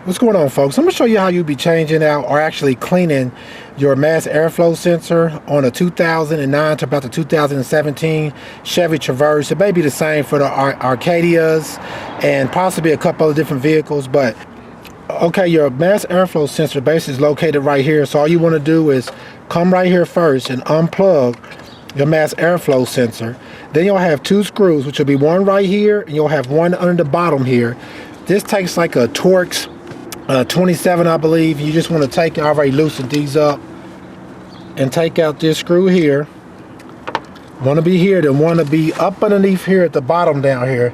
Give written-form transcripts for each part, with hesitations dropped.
What's going on, folks? I'm going to show you how you'll be changing out or actually cleaning your mass airflow sensor on a 2009 to about the 2017 Chevy Traverse. It may be the same for the Arcadias and possibly a couple of different vehicles, but okay, your mass airflow sensor base is located right here. So all you want to do is come right here first and unplug your mass airflow sensor. Then you'll have two screws, which will be one right here and you'll have one under the bottom here. This takes like a Torx 27, I believe. You just want to take, I already loosened these up, and take out this screw here. Want to be here, then want to be up underneath here at the bottom down here.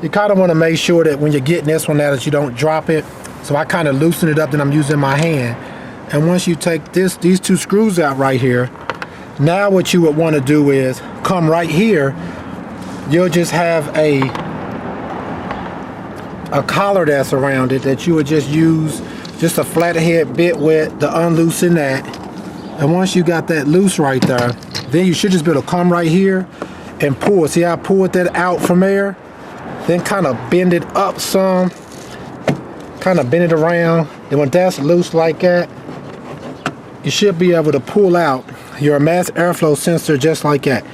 You kind of want to make sure that when you're getting this one out that you don't drop it. So I kind of loosen it up, then I'm using my hand. And once you take these two screws out right here, now what you would want to do is come right here. You'll just have a collar that's around it that you would just use just a flathead bit with to unloosen that. And once you got that loose right there, then you should just be able to come right here and pull. See how I pulled that out from there? Then kind of bend it up some, kind of bend it around. And when that's loose like that, you should be able to pull out your mass airflow sensor just like that.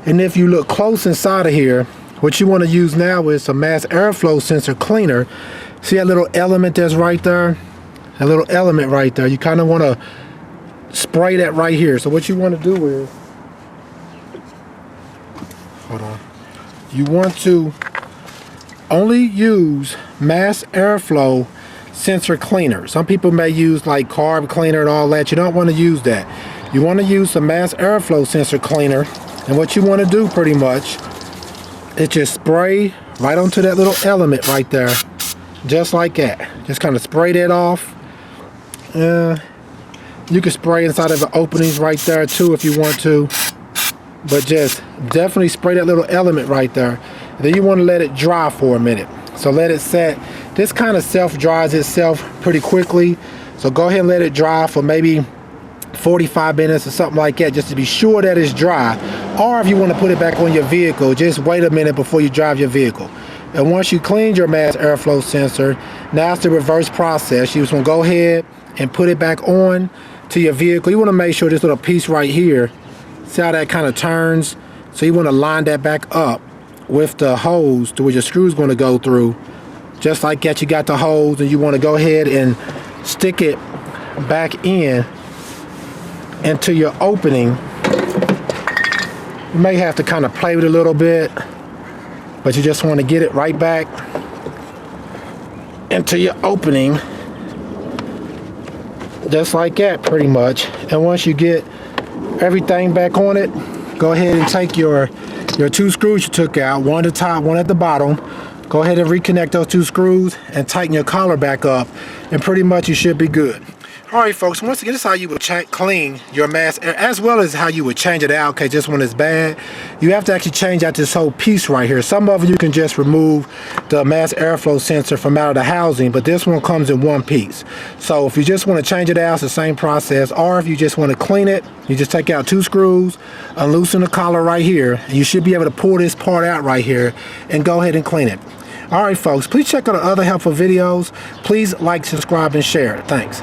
And if you look close inside of here, what you want to use now is a mass airflow sensor cleaner. See that little element that's right there? That little element right there. You kind of want to spray that right here. So what you want to do is, hold on. You want to only use mass airflow sensor cleaner. Some people may use like carb cleaner and all that. You don't want to use that. You want to use a mass airflow sensor cleaner. And what you want to do pretty much, it just spray right onto that little element right there, just like that. Just kind of spray that off. You can spray inside of the openings right there too if you want to, but just definitely spray that little element right there. And then you want to let it dry for a minute. So let it set. This kind of self dries itself pretty quickly, so go ahead and let it dry for maybe 45 minutes or something like that, just to be sure that it's dry. Or if you want to put it back on your vehicle, just wait a minute before you drive your vehicle. And once you clean your mass airflow sensor, now it's the reverse process. You just want to go ahead and put it back on to your vehicle. You want to make sure this little piece right here, see how that kind of turns? So you want to line that back up with the hose to where your screw is going to go through. Just like that, you got the hose, and you want to go ahead and stick it back into your opening. You may have to kind of play with it a little bit, but you just want to get it right back into your opening, just like that pretty much. And once you get everything back on it, go ahead and take your two screws you took out, one at the top, one at the bottom. Go ahead and reconnect those two screws and tighten your collar back up, and pretty much you should be good. Alright folks, once again, this is how you would clean your mass air, as well as how you would change it out, okay, just when it's bad. You have to actually change out this whole piece right here. Some of you can just remove the mass airflow sensor from out of the housing, but this one comes in one piece. So if you just want to change it out, it's the same process. Or if you just want to clean it, you just take out two screws, unloosen the collar right here, and you should be able to pull this part out right here and go ahead and clean it. Alright folks, please check out our other helpful videos. Please like, subscribe, and share. Thanks.